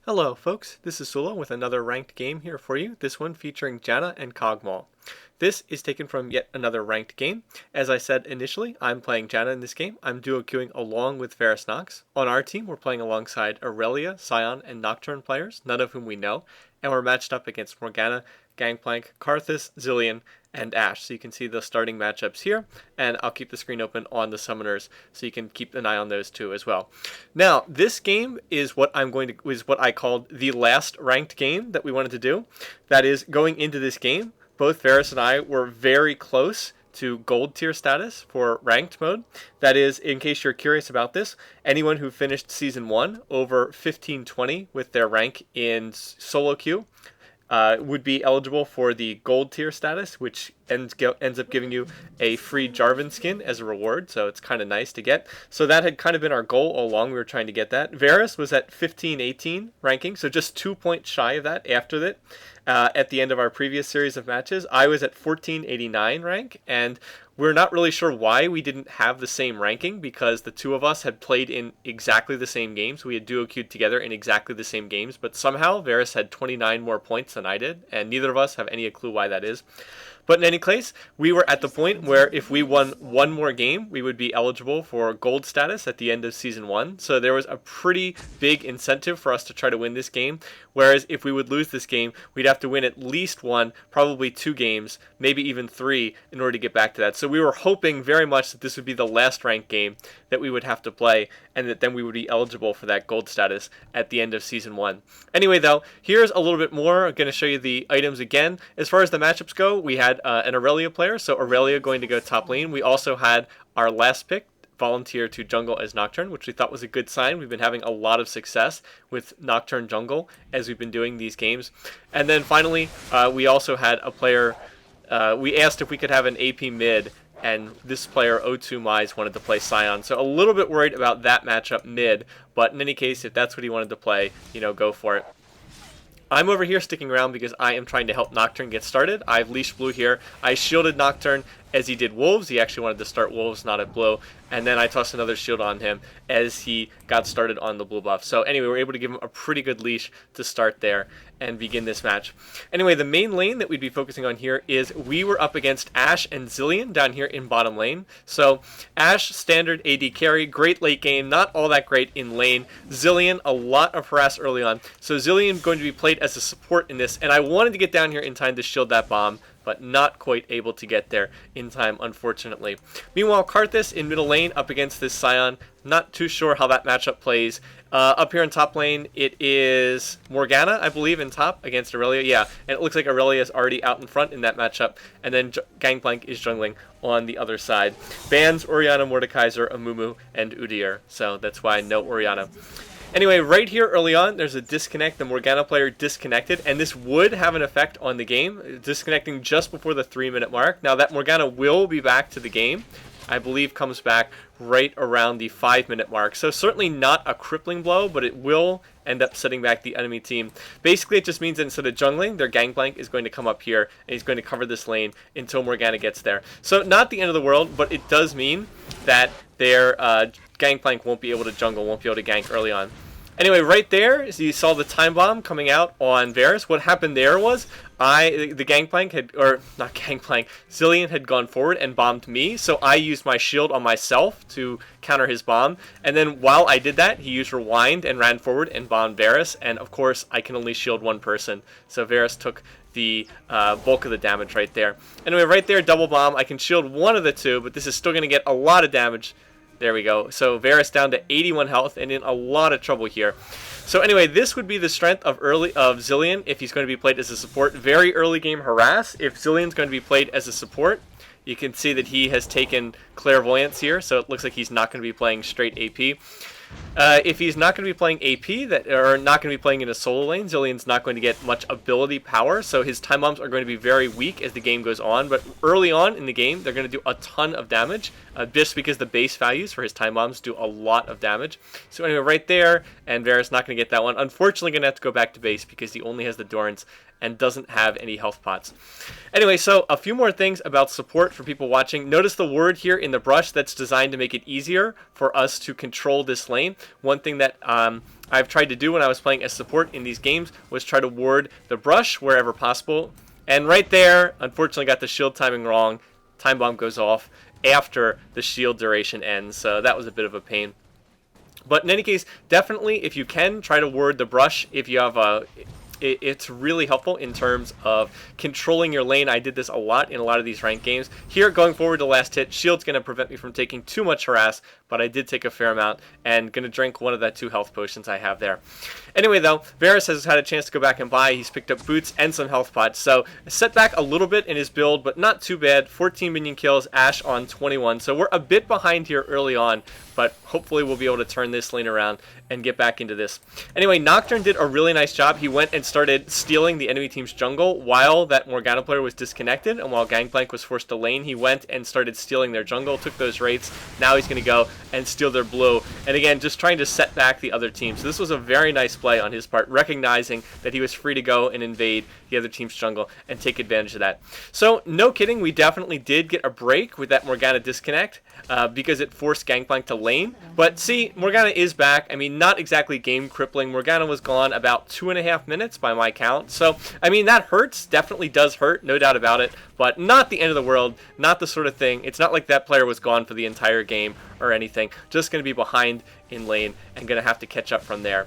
Hello folks, this is Sullla with another ranked game here for you, this one featuring Janna and Cogmall. This is taken from yet another ranked game. As I said initially, I'm playing Janna in this game. I'm duo queuing along with Varis and I. On our team, we're playing alongside Aurelia, Scion, and Nocturne players, none of whom we know, and we're matched up against Morgana, Gangplank, Karthus, Zilean, and Ashe. So you can see the starting matchups here, and I'll keep the screen open on the summoners so you can keep an eye on those too as well. Now, this game is what I called the last ranked game that we wanted to do. That is, going into this game, both Varis and I were very close to gold tier status for ranked mode. That is, in case you're curious about this, anyone who finished season 1 over 1520 with their rank in solo queue would be eligible for the gold tier status, which ends up giving you a free Jarvan skin as a reward, so it's kind of nice to get. So that had kind of been our goal all along. We were trying to get that. Varus was at 1518 ranking, so just 2 points shy of that after that. At the end of our previous series of matches, I was at 1489 rank, and we're not really sure why we didn't have the same ranking, because the two of us had played in exactly the same games. We had duo queued together in exactly the same games, but somehow Varus had 29 more points than I did, and neither of us have any clue why that is. But in any case, we were at the point where if we won one more game, we would be eligible for gold status at the end of season 1. So there was a pretty big incentive for us to try to win this game. Whereas if we would lose this game, we'd have to win at least one, probably 2 games, maybe even 3 in order to get back to that. So we were hoping very much that this would be the last ranked game that we would have to play, and that then we would be eligible for that gold status at the end of season 1. Anyway though, here's a little bit more. I'm going to show you the items again. As far as the matchups go, we had an Aurelia player, so Aurelia going to go top lane. We also had our last pick volunteer to jungle as Nocturne, which we thought was a good sign. We've been having a lot of success with Nocturne jungle as we've been doing these games. And then finally, we also had a player, we asked if we could have an AP mid, and this player, O2 Mize, wanted to play Scion. So a little bit worried about that matchup mid, but in any case, if that's what he wanted to play, go for it. I'm over here sticking around because I am trying to help Nocturne get started. I have Leash Blue here. I shielded Nocturne as he did Wolves. He actually wanted to start Wolves, not at Blue. And then I tossed another shield on him as he got started on the blue buff. So anyway, we were able to give him a pretty good leash to start there and begin this match. Anyway, the main lane that we'd be focusing on here is we were up against Ashe and Zilean down here in bottom lane. So Ashe, standard AD carry, great late game, not all that great in lane. Zilean, a lot of harass early on. So Zilean going to be played as a support in this, and I wanted to get down here in time to shield that bomb, but not quite able to get there in time, unfortunately. Meanwhile, Karthus in middle lane up against this Scion. Not too sure how that matchup plays. Up here in top lane, it is Morgana, I believe, in top against Aurelia. Yeah, and it looks like Aurelia is already out in front in that matchup. And then Gangplank is jungling on the other side. Bans Orianna, Mordekaiser, Amumu, and Udyr. So that's why no Orianna. Anyway, right here early on, there's a disconnect. The Morgana player disconnected, and this would have an effect on the game, disconnecting just before the 3-minute mark. Now, that Morgana will be back to the game. I believe comes back right around the 5-minute mark. So certainly not a crippling blow, but it will end up setting back the enemy team. Basically, it just means that instead of jungling, their Gangplank is going to come up here, and he's going to cover this lane until Morgana gets there. So not the end of the world, but it does mean that their Gangplank won't be able to jungle, won't be able to gank early on. Anyway, right there, you saw the time bomb coming out on Varus. What happened there was the Gangplank had, or not Gangplank, Zilean had gone forward and bombed me, so I used my shield on myself to counter his bomb. And then while I did that, he used Rewind and ran forward and bombed Varus. And of course, I can only shield one person, so Varus took the bulk of the damage right there. Anyway, right there, double bomb. I can shield one of the two, but this is still going to get a lot of damage. There we go. So Varus down to 81 health and in a lot of trouble here. So anyway, this would be the strength of Zilean if he's going to be played as a support. Very early game harass. If Zilean's going to be played as a support, you can see that he has taken Clairvoyance here, so it looks like he's not going to be playing straight AP. If he's not going to be playing AP, or not going to be playing in a solo lane, Zilean's not going to get much ability power, so his time bombs are going to be very weak as the game goes on. But early on in the game, they're going to do a ton of damage, just because the base values for his time bombs do a lot of damage. So anyway, right there, and Varus not going to get that one. Unfortunately, going to have to go back to base because he only has the Dorans and doesn't have any health pots. Anyway, so a few more things about support for people watching. Notice the word here in the brush that's designed to make it easier for us to control this lane. lane. One thing that I've tried to do when I was playing as support in these games was try to ward the brush wherever possible. And right there, unfortunately got the shield timing wrong. Time bomb goes off after the shield duration ends, so that was a bit of a pain. But in any case, definitely if you can, try to ward the brush if you have a... It's really helpful in terms of controlling your lane. I did this a lot in a lot of these ranked games. Here, going forward to last hit, shield's going to prevent me from taking too much harass, but I did take a fair amount, and going to drink one of the 2 health potions I have there. Anyway, though, Varis has had a chance to go back and buy. He's picked up boots and some health pots, so a setback a little bit in his build, but not too bad. 14 minion kills, Ashe on 21, so we're a bit behind here early on, but hopefully we'll be able to turn this lane around and get back into this. Anyway, Nocturne did a really nice job. He went and started stealing the enemy team's jungle while that Morgana player was disconnected, and while Gangplank was forced to lane, he went and started stealing their jungle, took those wraiths. Now he's going to go and steal their blue, and again, just trying to set back the other team. So this was a very nice play on his part, recognizing that he was free to go and invade the other team's jungle and take advantage of that. So, no kidding, we definitely did get a break with that Morgana disconnect because it forced Gangplank to lane. But see, Morgana is back. I mean, not exactly game crippling. Morgana was gone about 2.5 minutes by my count. So, I mean, that hurts. Definitely does hurt, no doubt about it. But not the end of the world, not the sort of thing. It's not like that player was gone for the entire game or anything. Just going to be behind in lane and going to have to catch up from there.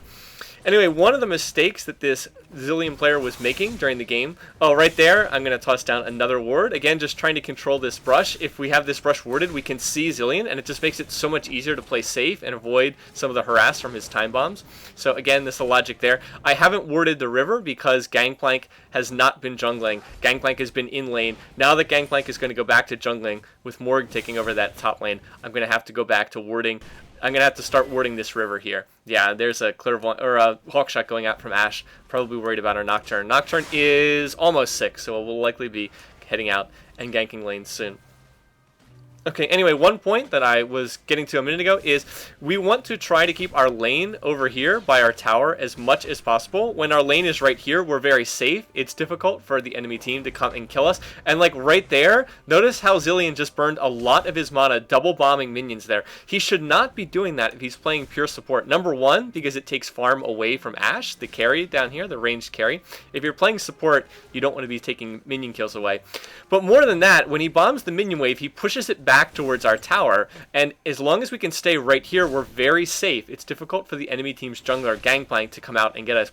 Anyway, one of the mistakes that this Zilean player was making during the game, oh, right there, I'm going to toss down another ward. Again, just trying to control this brush. If we have this brush warded, we can see Zilean, and it just makes it so much easier to play safe and avoid some of the harass from his time bombs. So again, this is the logic there. I haven't warded the river because Gangplank has not been jungling. Gangplank has been in lane. Now that Gangplank is going to go back to jungling with Morg taking over that top lane, I'm going to have to go back to warding. I'm going to have to start warding this river here. Yeah, there's a clairvoyant or a hawkshot going out from Ashe. Probably worried about our Nocturne. Nocturne is almost 6, so we'll likely be heading out and ganking lanes soon. Okay, anyway, one point that I was getting to a minute ago is we want to try to keep our lane over here by our tower as much as possible. When our lane is right here, we're very safe. It's difficult for the enemy team to come and kill us. And like right there, notice how Zilean just burned a lot of his mana double bombing minions there. He should not be doing that if he's playing pure support. Number one, because it takes farm away from Ashe, the carry down here, the ranged carry. If you're playing support, you don't want to be taking minion kills away. But more than that, when he bombs the minion wave, he pushes it back towards our tower, and as long as we can stay right here, we're very safe. It's difficult for the enemy team's jungler Gangplank to come out and get us.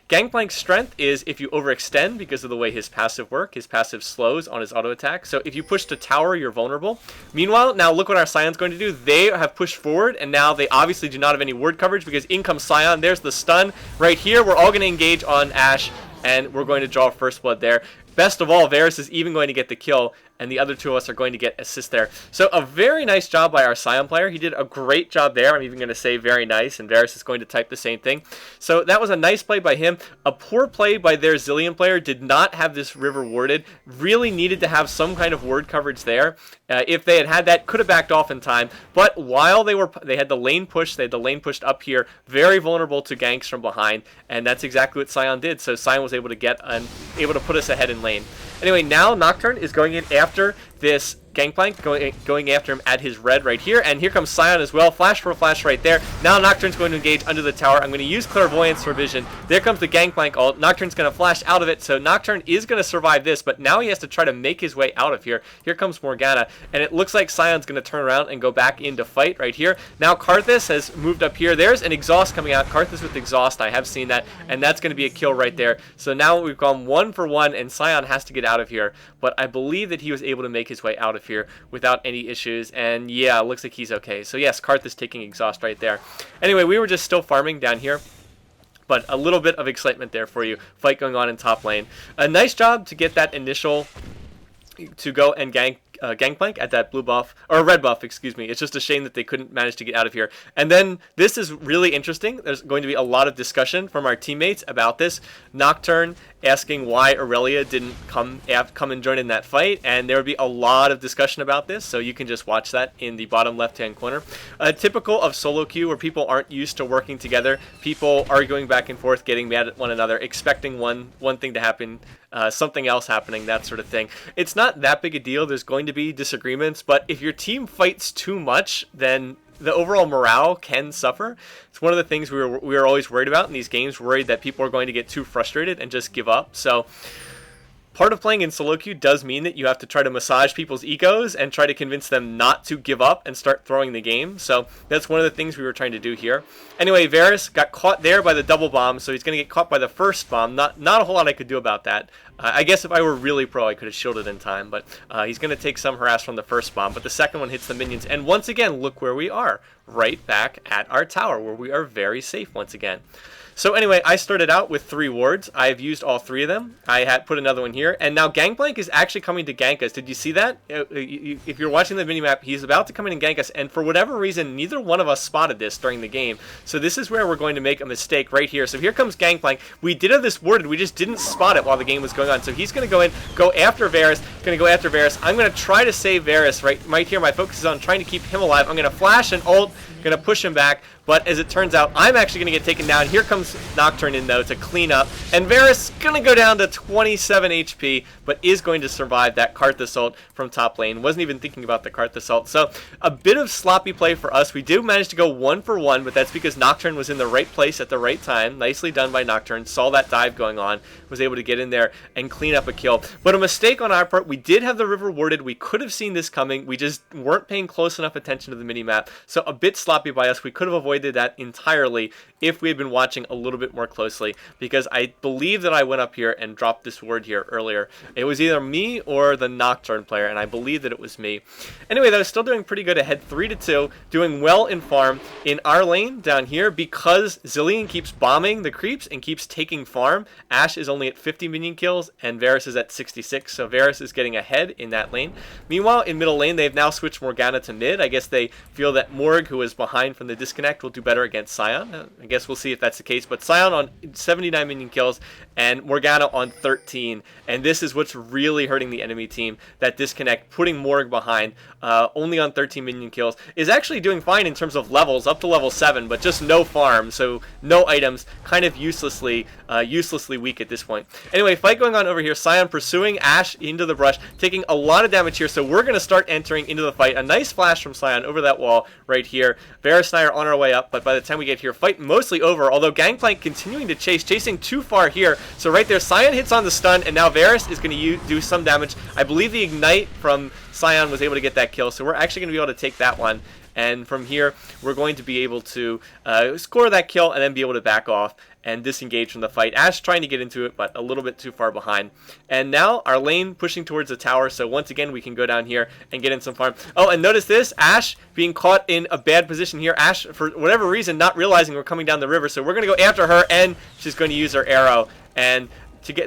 Gangplank's strength is if you overextend because of the way his passive work. His passive slows on his auto attack, so if you push to tower, you're vulnerable. Meanwhile, now look what our Scion's going to do. They have pushed forward, and now they obviously do not have any ward coverage because in comes Scion. There's the stun right here. We're all going to engage on Ashe, and we're going to draw first blood there. Best of all, Varis is even going to get the kill, and the other two of us are going to get assist there. So a very nice job by our Scion player. He did a great job there. I'm even going to say very nice, and Varis is going to type the same thing. So that was a nice play by him. A poor play by their Zilean player. Did not have this river warded. Really needed to have some kind of ward coverage there. If they had had that, could have backed off in time. But while they had the lane push, they had the lane pushed up here, very vulnerable to ganks from behind, and that's exactly what Scion did. So Scion was able to get able to put us ahead in lane. Anyway, now Nocturne is going in after this Gangplank, going after him at his red right here, and here comes Scion as well. Flash for a flash right there. Now Nocturne's going to engage under the tower. I'm going to use Clairvoyance for vision. There comes the Gangplank ult. Nocturne's going to flash out of it, so Nocturne is going to survive this, but now he has to try to make his way out of here. Here comes Morgana, and it looks like Scion's going to turn around and go back into fight right here. Now Karthus has moved up here. There's an exhaust coming out. Karthus with exhaust, I have seen that, and that's going to be a kill right there. So now we've gone 1 for 1, and Scion has to get out of here, but I believe that he was able to make his way out of here without any issues, and yeah, looks like he's okay. So yes, Karthus taking exhaust right there. Anyway, we were just still farming down here, but a little bit of excitement there for you. Fight going on in top lane. A nice job to get that initial to go and Gangplank at that blue buff, or red buff, excuse me. It's just a shame that they couldn't manage to get out of here. And then this is really interesting. There's going to be a lot of discussion from our teammates about this. Nocturne asking why Aurelia didn't come and join in that fight, and there would be a lot of discussion about this, so you can just watch that in the bottom left-hand corner. Typical of solo queue where people aren't used to working together, people arguing back and forth, getting mad at one another, expecting one thing to happen, something else happening, that sort of thing. It's not that big a deal. There's going to be disagreements, but if your team fights too much, then the overall morale can suffer. It's one of the things we were always worried about in these games, worried that people are going to get too frustrated and just give up. So part of playing in solo queue does mean that you have to try to massage people's egos and try to convince them not to give up and start throwing the game. So that's one of the things we were trying to do here. Anyway, Varis got caught there by the double bomb, so he's going to get caught by the first bomb. Not a whole lot I could do about that. I guess if I were really pro, I could have shielded in time, but he's going to take some harass from the first bomb. But the second one hits the minions, and once again, look where we are. Right back at our tower, where we are very safe once again. So anyway, I started out with 3 wards. I've used all 3 of them. I had put another one here. And now Gangplank is actually coming to gank us. Did you see that? If you're watching the minimap, he's about to come in and gank us. And for whatever reason, neither one of us spotted this during the game. So this is where we're going to make a mistake right here. So here comes Gangplank. We did have this warded. We just didn't spot it while the game was going on. So he's going to go in, go after Varis. I'm going to try to save Varis right here. My focus is on trying to keep him alive. I'm going to flash and ult. Going to push him back, but as it turns out, I'm actually going to get taken down. Here comes Nocturne in, though, to clean up, and Varis going to go down to 27 HP, but is going to survive that Karthus ult from top lane. Wasn't even thinking about the Karthus ult, so a bit of sloppy play for us. We did manage to go 1 for 1, but that's because Nocturne was in the right place at the right time. Nicely done by Nocturne. Saw that dive going on, was able to get in there and clean up a kill. But a mistake on our part. We did have the river warded. We could have seen this coming. We just weren't paying close enough attention to the minimap, so a bit sloppy by us. We could have avoided that entirely if we had been watching a little bit more closely, because I believe that I went up here and dropped this ward here earlier. It was either me or the Nocturne player, and I believe that it was me. Anyway, that was still doing pretty good ahead 3-2, doing well in farm in our lane down here because Zilean keeps bombing the creeps and keeps taking farm. Ashe is only at 50 minion kills and Varis is at 66, so Varis is getting ahead in that lane. Meanwhile, in middle lane, they've now switched Morgana to mid. I guess they feel that Morg, who is behind from the disconnect, will do better against Sion. I guess we'll see if that's the case, but Sion on 79 minion kills and Morgana on 13, and this is what's really hurting the enemy team. That disconnect, putting Morg behind, only on 13 minion kills, is actually doing fine in terms of levels, up to level 7, but just no farm, so no items, kind of uselessly weak at this point. Anyway, fight going on over here. Sion pursuing Ashe into the brush, taking a lot of damage here, so we're going to start entering into the fight. A nice flash from Sion over that wall right here. Varis and I are on our way up, but by the time we get here, fight mostly over, although Gangplank continuing to chasing too far here. So right there, Sion hits on the stun, and now Varis is going to do some damage. I believe the Ignite from Sion was able to get that kill, so we're actually going to be able to take that one. And from here, we're going to be able to score that kill and then be able to back off and disengage from the fight. Ashe trying to get into it, but a little bit too far behind. And now our lane pushing towards the tower, so once again we can go down here and get in some farm. Oh, and notice this, Ashe being caught in a bad position here. Ashe, for whatever reason, not realizing we're coming down the river, so we're going to go after her, and she's going to use her arrow. And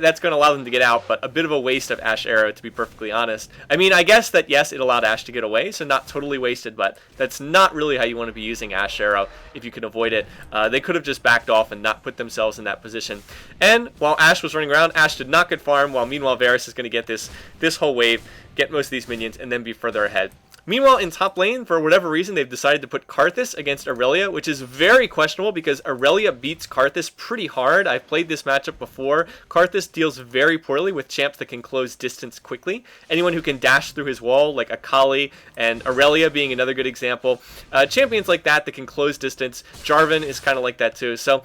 that's going to allow them to get out, but a bit of a waste of Ashe arrow, to be perfectly honest. I mean, I guess that, yes, it allowed Ashe to get away, so not totally wasted, but that's not really how you want to be using Ashe arrow if you can avoid it. They could have just backed off and not put themselves in that position. And while Ashe was running around, Ashe did not get farm, while meanwhile Varis is going to get this whole wave, get most of these minions, and then be further ahead. Meanwhile, in top lane, for whatever reason, they've decided to put Karthus against Aurelia, which is very questionable because Aurelia beats Karthus pretty hard. I've played this matchup before. Karthus deals very poorly with champs that can close distance quickly. Anyone who can dash through his wall, like Akali and Aurelia being another good example. Champions like that can close distance. Jarvan is kind of like that too. So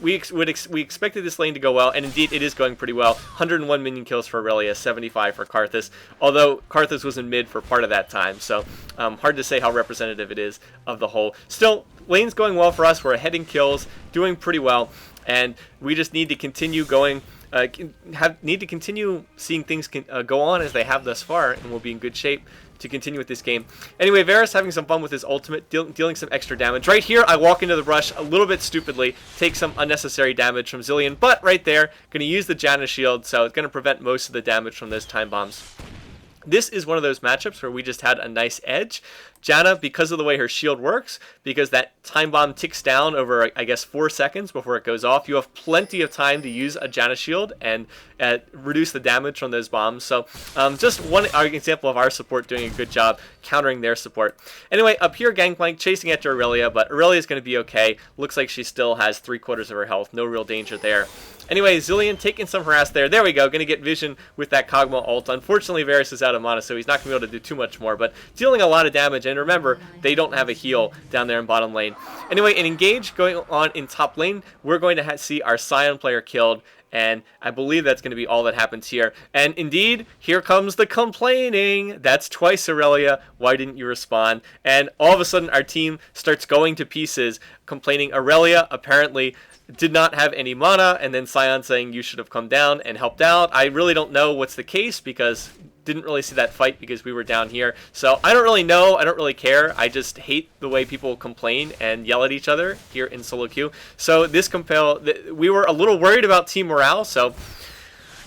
we expected this lane to go well, and indeed it is going pretty well. 101 minion kills for Aurelia, 75 for Karthus, although Karthus was in mid for part of that time. So hard to say how representative it is of the whole. Still, lane's going well for us. We're ahead in kills, doing pretty well, and we just need to continue going. Need to continue seeing things go on as they have thus far, and we'll be in good shape to continue with this game. Anyway, Varis having some fun with his ultimate, dealing some extra damage. Right here, I walk into the brush a little bit stupidly, take some unnecessary damage from Zilean, but right there, going to use the Janna shield, so it's going to prevent most of the damage from those time bombs. This is one of those matchups where we just had a nice edge. Janna, because of the way her shield works, because that time bomb ticks down over, I guess, 4 seconds before it goes off, you have plenty of time to use a Janna shield and reduce the damage from those bombs. So just one example of our support doing a good job countering their support. Anyway, up here, Gangplank chasing after Aurelia, but Aurelia is going to be okay. Looks like she still has 3/4 of her health. No real danger there. Anyway, Zilean taking some harass there. There we go. Going to get vision with that Kog'Maw ult. Unfortunately, Varus is out of mana, so he's not going to be able to do too much more, but dealing a lot of damage. And remember, they don't have a heal down there in bottom lane. Anyway, an engage going on in top lane. We're going to see our Sion player killed. And I believe that's going to be all that happens here. And indeed, here comes the complaining. That's twice, Aurelia. Why didn't you respond? And all of a sudden, our team starts going to pieces, complaining. Aurelia apparently did not have any mana, and then Sion saying you should have come down and helped out. I really don't know what's the case, because didn't really see that fight because we were down here. So I don't really know. I don't really care. I just hate the way people complain and yell at each other here in solo queue. So this we were a little worried about team morale, so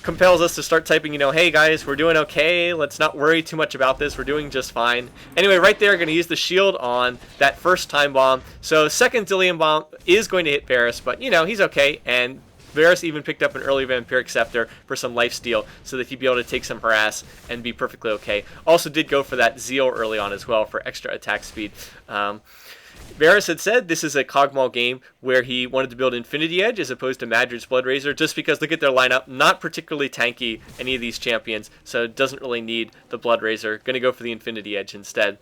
compels us to start typing, you know, hey guys, we're doing okay. Let's not worry too much about this. We're doing just fine. Anyway, right there, going to use the shield on that first time bomb. So second Zilean bomb is going to hit Varus, but you know, he's okay. And Varus even picked up an early Vampiric Scepter for some lifesteal so that he'd be able to take some harass and be perfectly okay. Also did go for that Zeal early on as well for extra attack speed. Varis had said this is a Kog'Maw game where he wanted to build Infinity Edge as opposed to Madrid's Blood Razor, just because look at their lineup, not particularly tanky, any of these champions, so it doesn't really need the Blood Razor. Going to go for the Infinity Edge instead.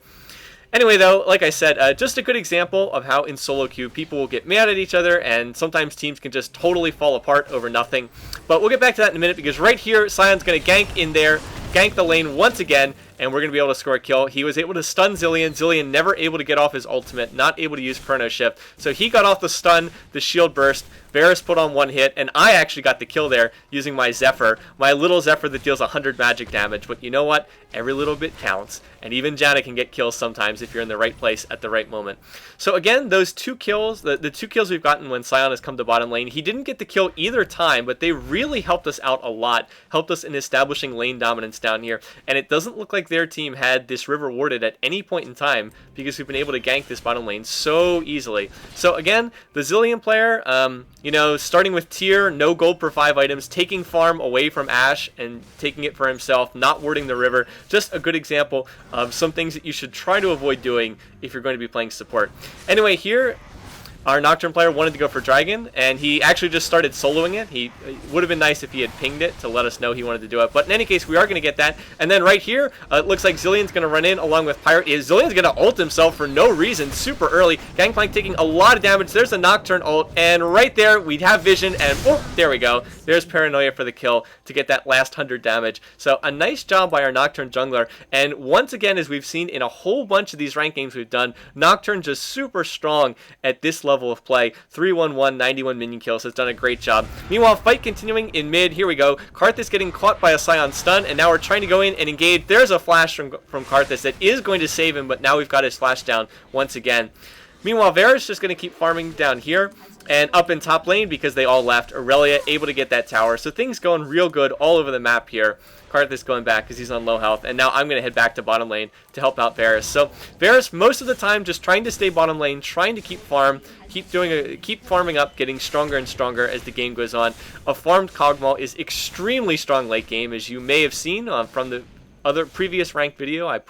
Anyway, though, like I said, just a good example of how in solo queue people will get mad at each other, and sometimes teams can just totally fall apart over nothing. But we'll get back to that in a minute, because right here, Sion's going to gank in there, gank the lane once again, and we're going to be able to score a kill. He was able to stun Zilean. Zilean never able to get off his ultimate, not able to use Chrono Shift. So he got off the stun, the shield burst. Varus put on one hit, and I actually got the kill there using my Zephyr, my little Zephyr that deals 100 magic damage. But you know what? Every little bit counts, and even Janna can get kills sometimes if you're in the right place at the right moment. So again, those two kills, the two kills we've gotten when Sion has come to bottom lane, he didn't get the kill either time, but they really helped us out a lot, helped us in establishing lane dominance down here, and it doesn't look like their team had this river warded at any point in time, because we've been able to gank this bottom lane so easily. So again, the Zilean player, you know, starting with tier, no gold per 5 items, taking farm away from Ashe and taking it for himself, not warding the river. Just a good example of some things that you should try to avoid doing if you're going to be playing support. Anyway, here, our Nocturne player wanted to go for Dragon, and he actually just started soloing it. It would have been nice if he had pinged it to let us know he wanted to do it. But in any case, we are going to get that. And then right here, it looks like Zilean's going to run in along with Pirate. Zilean's going to ult himself for no reason, super early. Gangplank taking a lot of damage. There's a Nocturne ult, and right there, we'd have vision, and oh, there we go. There's Paranoia for the kill to get that last 100 damage. So a nice job by our Nocturne jungler. And once again, as we've seen in a whole bunch of these ranked games we've done, Nocturne just super strong at this level of play. 3-1-1, 91 minion kills, has done a great job. Meanwhile, fight continuing in mid. Here we go. Karthus getting caught by a Sion stun, and now we're trying to go in and engage. There's a flash from Karthus that is going to save him, but now we've got his flash down once again. Meanwhile, Varus just going to keep farming down here and up in top lane because they all left. Aurelia able to get that tower. So things going real good all over the map here. Karthus going back because he's on low health. And now I'm going to head back to bottom lane to help out Varus. So Varus most of the time just trying to stay bottom lane, trying to keep farm, keep farming up, getting stronger and stronger as the game goes on. A farmed Kog'Maw is extremely strong late game, as you may have seen from the other previous ranked video I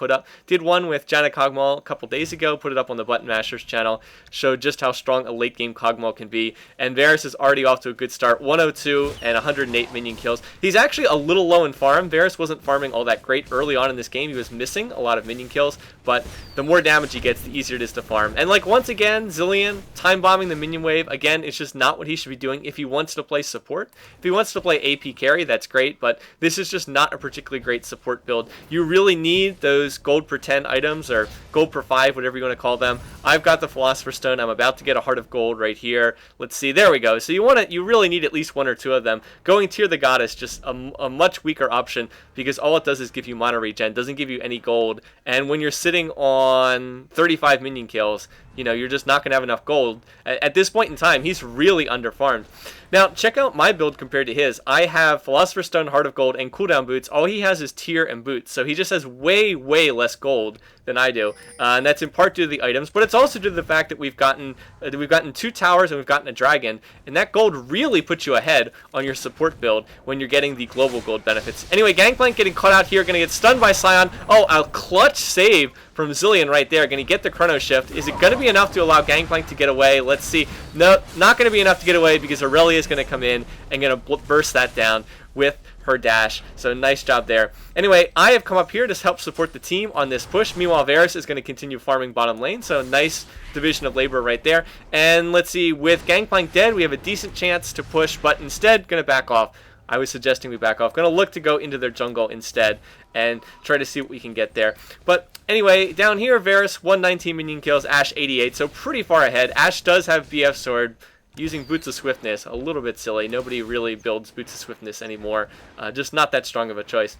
did one with Janna Kog'Maw a couple days ago, put it up on the Button Mashers channel, showed just how strong a late game Kog'Maw can be, and Varus is already off to a good start, 102 and 108 minion kills. He's actually a little low in farm. Varus wasn't farming all that great early on in this game. He was missing a lot of minion kills, but the more damage he gets, the easier it is to farm. And like once again, Zilean time bombing the minion wave, again, it's just not what he should be doing if he wants to play support. If he wants to play AP carry, that's great, but this is just not a particularly great support build. You really need those gold per 10 items, or gold per 5, whatever you want to call them. I've got the Philosopher's Stone. I'm about to get a Heart of Gold right here. Let's see. There we go. So you really need at least one or two of them. Going Tear the Goddess, just a much weaker option, because all it does is give you mana regen, doesn't give you any gold. And when you're sitting on 35 minion kills, you know, you're just not going to have enough gold. At this point in time, he's really underfarmed. Now, check out my build compared to his. I have Philosopher's Stone, Heart of Gold, and Cooldown boots. All he has is Tear and boots, so he just has way, way less gold than I do. And that's in part due to the items, but it's also due to the fact that we've gotten 2 towers and we've gotten a dragon, and that gold really puts you ahead on your support build when you're getting the global gold benefits. Anyway, Gangplank getting caught out here, going to get stunned by Sion. Oh, a clutch save from Zillion right there. Going to get the Chrono Shift. Is it going to be enough to allow Gangplank to get away? Let's see. No, not going to be enough to get away because Aurelia is going to come in and going to burst that down with her dash. So nice job there. Anyway, I have come up here to help support the team on this push. Meanwhile, Varis is going to continue farming bottom lane. So nice division of labor right there. And let's see, with Gangplank dead, we have a decent chance to push, but instead going to back off. I was suggesting we back off. Going to look to go into their jungle instead and try to see what we can get there. But anyway, down here, Varis 119 minion kills, Ashe 88, so pretty far ahead. Ashe does have BF Sword. Using Boots of Swiftness, a little bit silly. Nobody really builds Boots of Swiftness anymore. Just not that strong of a choice.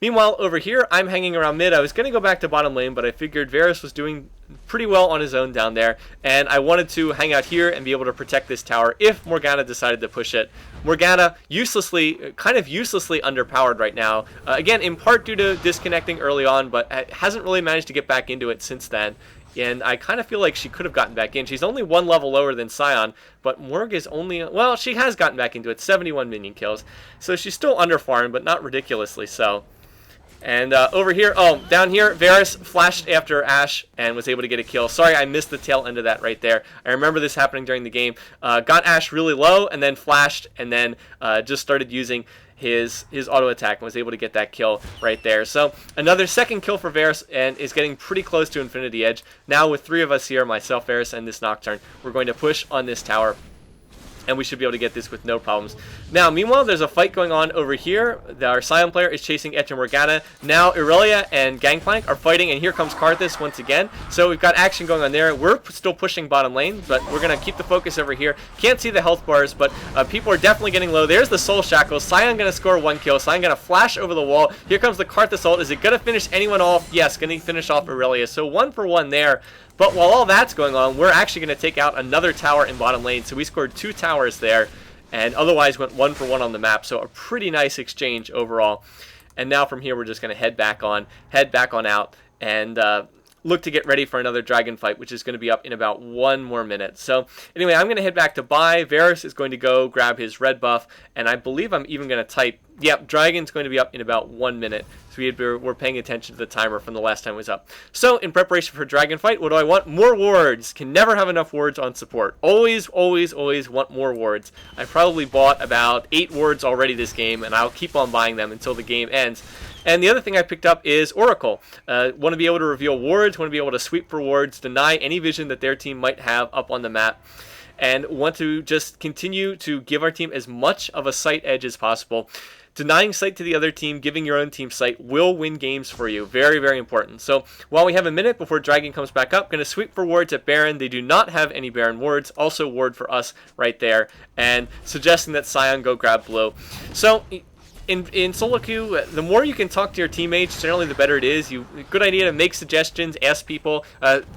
Meanwhile, over here, I'm hanging around mid. I was going to go back to bottom lane, but I figured Varis was doing pretty well on his own down there, and I wanted to hang out here and be able to protect this tower if Morgana decided to push it. Morgana, kind of uselessly underpowered right now. Again, in part due to disconnecting early on, but hasn't really managed to get back into it since then. And I kind of feel like she could have gotten back in. She's only one level lower than Sion, but Morg is only, well, she has gotten back into it, 71 minion kills. So she's still underfarmed, but not ridiculously so. And over here, down here, Varis flashed after Ashe and was able to get a kill. Sorry, I missed the tail end of that right there. I remember this happening during the game. Got Ashe really low and then flashed and then just started using his auto attack and was able to get that kill right there. So another second kill for Varis and is getting pretty close to Infinity Edge. Now with three of us here, myself, Varis, and this Nocturne, we're going to push on this tower. And we should be able to get this with no problems. Now, meanwhile, there's a fight going on over here. Our Sion player is chasing Etcher Morgana. Now, Aurelia and Gangplank are fighting, and here comes Karthus once again. So we've got action going on there. We're still pushing bottom lane, but we're going to keep the focus over here. Can't see the health bars, but people are definitely getting low. There's the Soul Shackles. Sion going to score one kill. Sion going to flash over the wall. Here comes the Karthus ult. Is it going to finish anyone off? Yes, going to finish off Aurelia. So 1 for 1 there. But while all that's going on, we're actually going to take out another tower in bottom lane. So we scored 2 towers there and otherwise went 1 for 1 on the map. So a pretty nice exchange overall. And now from here, we're just going to head back on out and look to get ready for another dragon fight, which is going to be up in about 1 more minute. So anyway, I'm going to head back to buy. Varis is going to go grab his red buff, and I believe I'm even going to type, yep, dragon's going to be up in about 1 minute. So we're paying attention to the timer from the last time it was up. So in preparation for dragon fight, what do I want? More wards. Can never have enough wards on support. Always, always, always want more wards. I probably bought about 8 wards already this game, and I'll keep on buying them until the game ends. And the other thing I picked up is Oracle. Want to be able to reveal wards, want to be able to sweep for wards, deny any vision that their team might have up on the map, and want to just continue to give our team as much of a sight edge as possible. Denying sight to the other team, giving your own team sight will win games for you. Very, very important. So while we have a minute before Dragon comes back up, going to sweep for wards at Baron. They do not have any Baron wards. Also ward for us right there. And suggesting that Sion go grab blue. So in solo queue, the more you can talk to your teammates, generally the better it is. Good idea to make suggestions, ask people.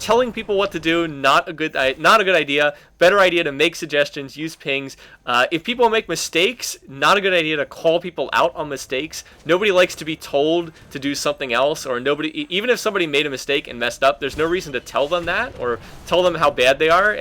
Telling people what to do, not a good idea. Better idea to make suggestions, use pings. If people make mistakes, not a good idea to call people out on mistakes. Nobody likes to be told to do something else, or even if somebody made a mistake and messed up, there's no reason to tell them that or tell them how bad they are.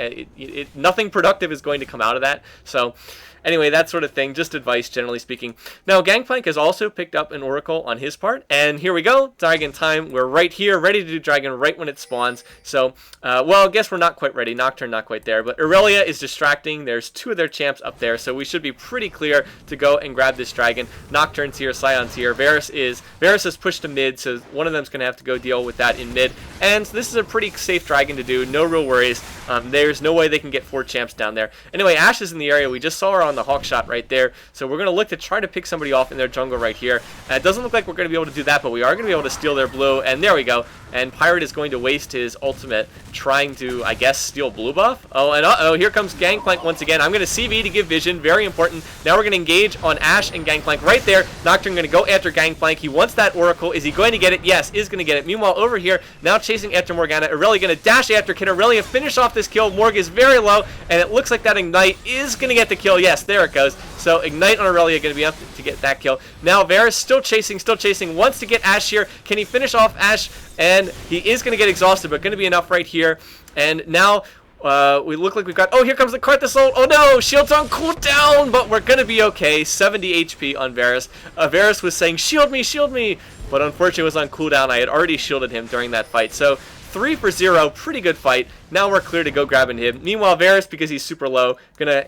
Nothing productive is going to come out of that. So anyway, that sort of thing, just advice generally speaking. Now, Gangplank has also picked up an Oracle on his part, and here we go, Dragon time. We're right here, ready to do Dragon right when it spawns. So, well, I guess we're not quite ready. Nocturne not quite there, but Aurelia is distracting. There's 2 of their champs up there, so we should be pretty clear to go and grab this Dragon. Nocturne's here, Sion's here. Varis is pushed to mid, so one of them's going to have to go deal with that in mid. And this is a pretty safe Dragon to do, no real worries. There's no way they can get 4 champs down there. Anyway, Ashe is in the area. We just saw her on the hawk shot right there, so we're going to look to try to pick somebody off in their jungle right here. It doesn't look like we're going to be able to do that, but we are going to be able to steal their blue, and there we go. And Pirate is going to waste his ultimate trying to, I guess, steal blue buff. Oh, and uh-oh, here comes Gangplank once again. I'm going to CV to give vision, very important. Now we're going to engage on Ashe and Gangplank right there. Nocturne going to go after Gangplank. He wants that Oracle. Is he going to get it? Yes, is going to get it. Meanwhile, over here, now chasing after Morgana. Aurelia going to dash after. Can Aurelia finish off this kill? Morg is very low, and it looks like that Ignite is going to get the kill. Yes, there it goes. So Ignite on Aurelia going to be enough to get that kill. Now Varis still chasing, wants to get Ashe here. Can he finish off Ashe? And he is going to get exhausted, but going to be enough right here. And now We look like we've got... Oh, here comes the Karthus ult. Oh, no. Shield's on cooldown, but we're going to be okay. 70 HP on Varis. Varis was saying, shield me, shield me. But unfortunately, it was on cooldown. I had already shielded him during that fight. So 3 for 0. Pretty good fight. Now we're clear to go grab an inhib. Meanwhile, Varis, because he's super low, gonna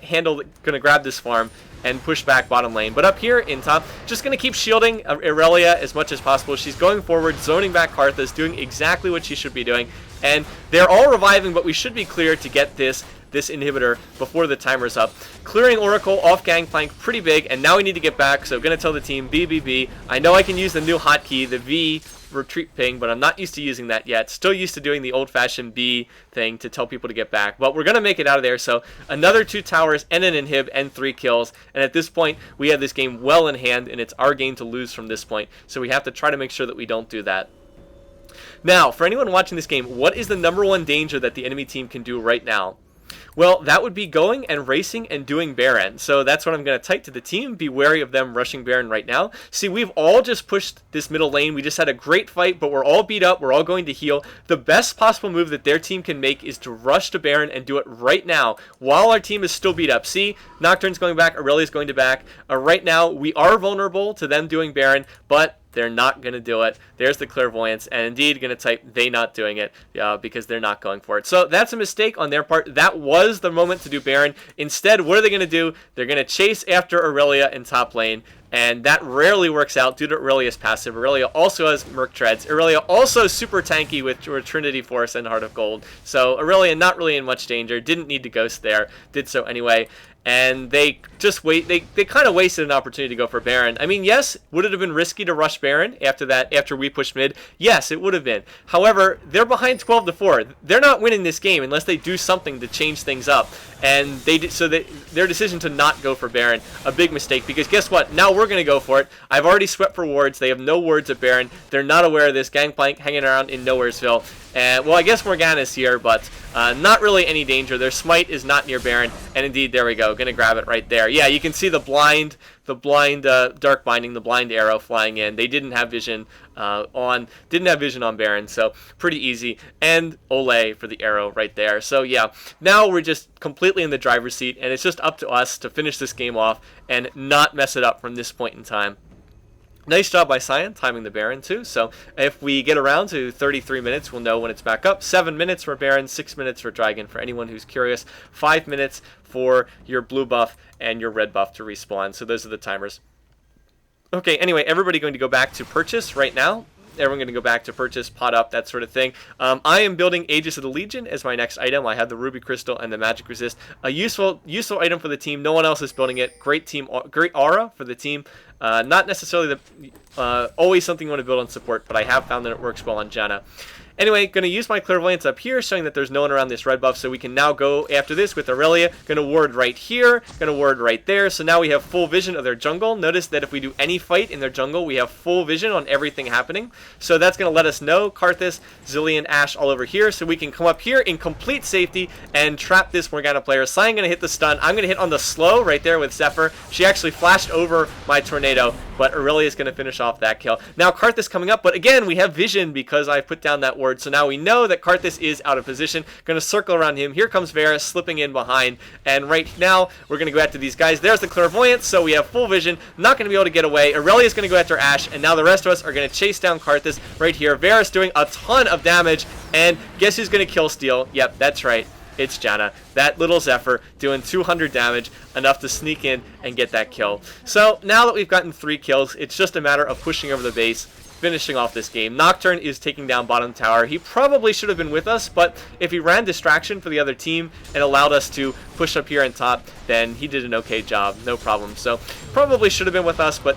grab this farm and push back bottom lane. But up here in top, just going to keep shielding Irelia as much as possible. She's going forward, zoning back Karthus, doing exactly what she should be doing. And they're all reviving, but we should be clear to get this inhibitor before the timer's up. Clearing Oracle off Gangplank, pretty big, and now we need to get back, so going to tell the team BBB. I know I can use the new hotkey, the V retreat ping, but I'm not used to using that yet. Still used to doing the old-fashioned B thing to tell people to get back, but we're going to make it out of there. So another 2 towers and an inhib and 3 kills, and at this point we have this game well in hand, and it's our game to lose from this point, so we have to try to make sure that we don't do that. Now, for anyone watching this game, what is the #1 danger that the enemy team can do right now? Well, that would be going and racing and doing Baron. So that's what I'm going to type to the team. Be wary of them rushing Baron right now. See, we've all just pushed this middle lane. We just had a great fight, but we're all beat up. We're all going to heal. The best possible move that their team can make is to rush to Baron and do it right now while our team is still beat up. See, Nocturne's going back. Aurelia's going to back. Right now, we are vulnerable to them doing Baron, but they're not going to do it. There's the clairvoyance, and indeed going to type they not doing it because they're not going for it. So that's a mistake on their part. That was the moment to do Baron. Instead, what are they going to do? They're going to chase after Aurelia in top lane, and that rarely works out due to Aurelia's passive. Aurelia also has Merc Treads. Aurelia also super tanky with Trinity Force and Heart of Gold. So Aurelia not really in much danger. Didn't need to ghost there. Did so anyway. And they just they kind of wasted an opportunity to go for Baron. I mean, yes, would it have been risky to rush Baron after we pushed mid? Yes, it would have been. However, they're behind 12-4. They're not winning this game unless they do something to change things up. And their decision to not go for Baron, a big mistake, because guess what? Now we're going to go for it. I've already swept for wards. They have no wards at Baron. They're not aware of this. Gangplank hanging around in Nowheresville. And, well, I guess Morgana's here, but not really any danger. Their smite is not near Baron, and indeed, there we go. Gonna grab it right there. Yeah, you can see the blind dark binding, the blind arrow flying in. They didn't have vision on Baron, so pretty easy. And Ole for the arrow right there. So yeah, now we're just completely in the driver's seat, and it's just up to us to finish this game off and not mess it up from this point in time. Nice job by Cyan, timing the Baron too. So if we get around to 33 minutes, we'll know when it's back up. 7 minutes for Baron, 6 minutes for Dragon, for anyone who's curious. 5 minutes for your blue buff and your red buff to respawn. So those are the timers. Okay, anyway, everybody going to go back to purchase right now. Everyone going to go back to purchase, pot up, that sort of thing. I am building Aegis of the Legion as my next item. I have the Ruby Crystal and the Magic Resist. A useful item for the team. No one else is building it. Great aura for the team. Not necessarily always something you want to build on support, but I have found that it works well on Janna. Anyway, going to use my clairvoyance up here, showing that there's no one around this red buff, so we can now go after this with Aurelia. Going to ward right here, going to ward right there, so now we have full vision of their jungle. Notice that if we do any fight in their jungle, we have full vision on everything happening. So that's going to let us know Karthus, Zillion, Ashe all over here, so we can come up here in complete safety and trap this Morgana player. Cyan going to hit the stun. I'm going to hit on the slow right there with Zephyr. She actually flashed over my tornado, but Aurelia is going to finish off that kill. Now Karthus coming up, but again, we have vision because I put down that ward. So now we know that Karthus is out of position. Going to circle around him. Here comes Varis slipping in behind. And right now, we're going to go after these guys. There's the clairvoyance, so we have full vision. Not going to be able to get away. Aurelia's going to go after Ashe, and now the rest of us are going to chase down Karthus right here. Varis doing a ton of damage, and guess who's going to kill steal? Yep, that's right. It's Janna. That little Zephyr doing 200 damage, enough to sneak in and get that kill. So now that we've gotten 3 kills, it's just a matter of pushing over the base, finishing off this game. Nocturne is taking down bottom tower. He probably should have been with us, but if he ran distraction for the other team and allowed us to push up here on top, then he did an okay job. No problem. So probably should have been with us, but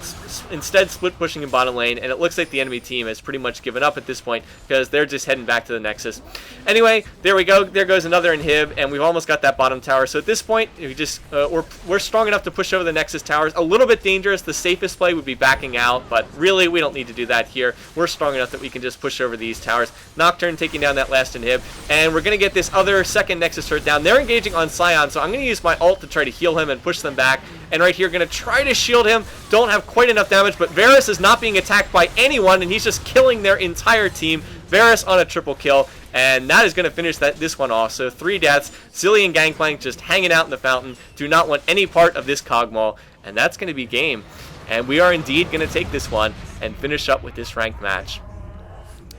instead split pushing in bottom lane, and it looks like the enemy team has pretty much given up at this point because they're just heading back to the Nexus. Anyway, there we go. There goes another inhib, and we've almost got that bottom tower. So at this point, we just we're strong enough to push over the Nexus towers. A little bit dangerous. The safest play would be backing out, but really we don't need to do that here. We're strong enough that we can just push over these towers. Nocturne taking down that last inhib, and we're going to get this other second Nexus turret down. They're engaging on Cyan, so I'm going to use my ult to try to heal him and push them back. And right here, going to try to shield him. Don't have quite enough damage, but Varis is not being attacked by anyone, and he's just killing their entire team. Varis on a triple kill, And that is going to finish this one off. So 3 deaths, Sullla and Gangplank just hanging out in the fountain, do not want any part of this Cogmaul, and that's going to be game. And we are indeed going to take this one and finish up with this ranked match.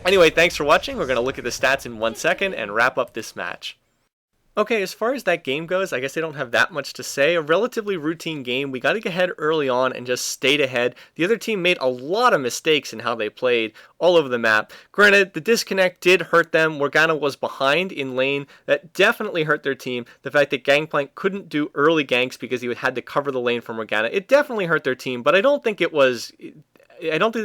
Anyway, thanks for watching. We're going to look at the stats in 1 second and wrap up this match. Okay, as far as that game goes, I guess I don't have that much to say. A relatively routine game. We got to get ahead early on and just stayed ahead. The other team made a lot of mistakes in how they played all over the map. Granted, the disconnect did hurt them. Morgana was behind in lane. That definitely hurt their team. The fact that Gangplank couldn't do early ganks because he had to cover the lane for Morgana, it definitely hurt their team, but I don't think that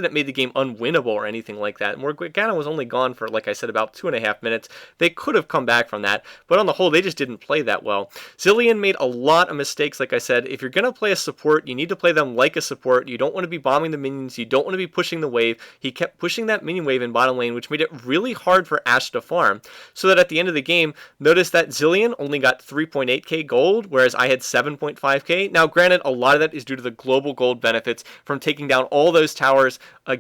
it made the game unwinnable or anything like that. Morgana was only gone for, like I said, about 2.5 minutes. They could have come back from that, but on the whole, they just didn't play that well. Zilean made a lot of mistakes, like I said. If you're going to play a support, you need to play them like a support. You don't want to be bombing the minions. You don't want to be pushing the wave. He kept pushing that minion wave in bottom lane, which made it really hard for Ashe to farm. So that at the end of the game, notice that Zilean only got 3.8k gold, whereas I had 7.5k. Now, granted, a lot of that is due to the global gold benefits from taking down all those towers,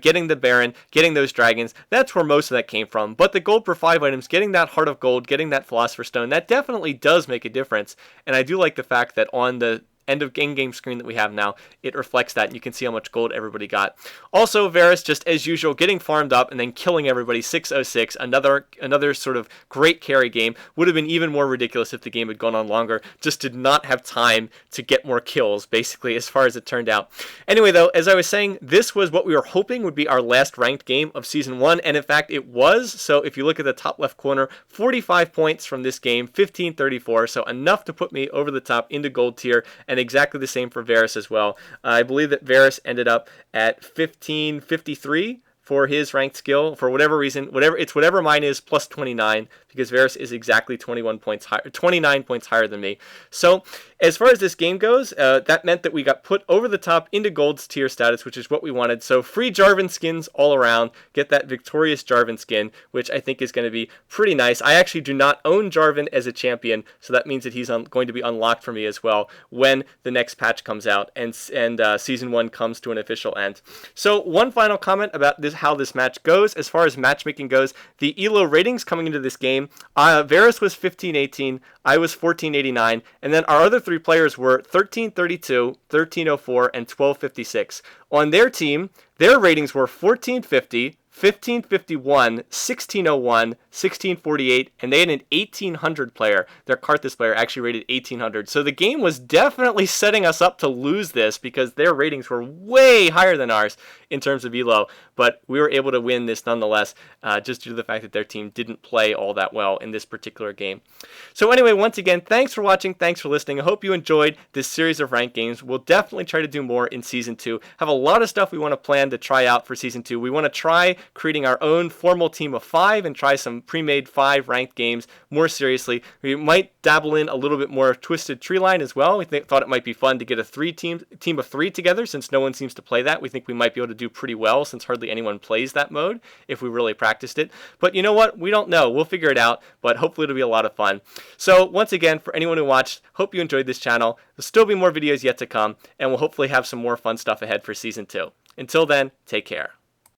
getting the Baron, getting those dragons. That's where most of that came from. But the gold per 5 items, getting that Heart of Gold, getting that Philosopher's Stone, that definitely does make a difference. And I do like the fact that on the end of in-game screen that we have now, it reflects that, and you can see how much gold everybody got. Also, Varis, just as usual, getting farmed up and then killing everybody, 606, another sort of great carry game. Would have been even more ridiculous if the game had gone on longer. Just did not have time to get more kills, basically, as far as it turned out. Anyway, though, as I was saying, this was what we were hoping would be our last ranked game of Season 1, and in fact, it was. So if you look at the top left corner, 45 points from this game, 1534, so enough to put me over the top into gold tier, and exactly the same for Varis as well. I believe that Varis ended up at 1553 for his ranked skill, for whatever reason, whatever mine is, plus 29, because Varis is exactly 29 points higher than me. So as far as this game goes, that meant that we got put over the top into gold's tier status, which is what we wanted. So free Jarvan skins all around. Get that victorious Jarvan skin, which I think is going to be pretty nice. I actually do not own Jarvan as a champion, so that means that he's going to be unlocked for me as well when the next patch comes out and Season 1 comes to an official end. So one final comment about how this match goes. As far as matchmaking goes, the ELO ratings coming into this game, Varis was 1518, I was 1489, and then our other 3 players were 1332, 1304, and 1256. On their team, their ratings were 1450, 1551, 1601, 1648, and they had an 1800 player. Their Karthus player actually rated 1800. So the game was definitely setting us up to lose this because their ratings were way higher than ours in terms of elo. But we were able to win this nonetheless, just due to the fact that their team didn't play all that well in this particular game. So anyway, once again, thanks for watching, thanks for listening. I hope you enjoyed this series of ranked games. We'll definitely try to do more in Season 2. Have a lot of stuff we want to plan to try out for Season 2. We want to try creating our own formal team of 5 and try some pre-made 5 ranked games more seriously. We might dabble in a little bit more Twisted Treeline as well. We thought it might be fun to get a team of 3 together since no one seems to play that. We think we might be able to do pretty well since hardly anyone plays that mode if we really practiced it. But you know what? We don't know. We'll figure it out, but hopefully it'll be a lot of fun. So once again, for anyone who watched, hope you enjoyed this channel. There'll still be more videos yet to come, and we'll hopefully have some more fun stuff ahead for Season 2. Until then, take care.